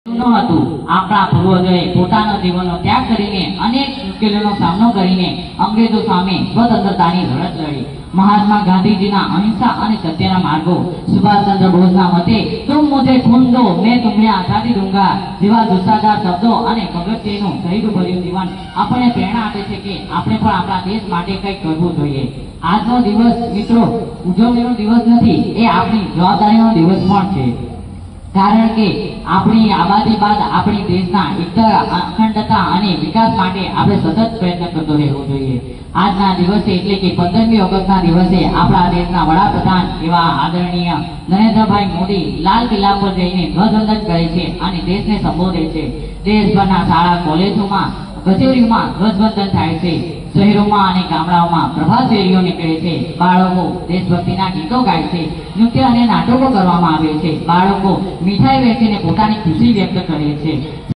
આપણા પૂર્વજોએ પોતાના જીવનનો ત્યાગ કરીને અનેક મુશ્કેલીઓનો સામનો કરીને અંગ્રેજો સામે સ્વતંત્રતાની લડત લડી। મહાત્મા ગાંધીજીના અહિંસા અને સત્યના માર્ગો, સુભાષચંદ્ર બોઝના મતે तुम मुझे खून दो मैं तुम्हें आजादी दूंगा જેવા જુસ્સાદાર શબ્દો અને ભગતસિંહનું શહીદભર્યું જીવન આપણને પ્રેરણા આપે છે કે આપણે પણ આપણા દેશ માટે કંઈક કરવું જોઈએ। આજનો દિવસ મિત્રો ઉજવણીનો દિવસ નથી, એ આપણી જવાબદારીનો દિવસ પણ છે। કારણ કે આપણી આબાદી બાદ આપણી દેશના એકતા, અખંડતા અને વિકાસ માટે આપણે સતત પ્રયત્ન કરતો રહેવો જોઈએ। આજના દિવસે એટલે કે 15મી ઓગસ્ટના દિવસે આપણા દેશના વડાપ્રધાન એવા આદરણીય નરેન્દ્રભાઈ મોદી લાલ કિલ્લા પર જઈને ધ્વજવંદન કરે છે અને દેશને સંબોધે છે। દેશભરના શાળા કોલેજોમાં કચેરીઓમાં ધ્વજવંદન થાય છે। શહેરોમાં અને ગામડાઓમાં પ્રભાત ફેરીઓ નીકળે છે। બાળકો દેશભક્તિના ગીતો ગાય છે, નૃત્ય અને નાટકો કરવામાં આવે છે। બાળકો મીઠાઈ વેચીને પોતાની ખુશી વ્યક્ત કરે છે।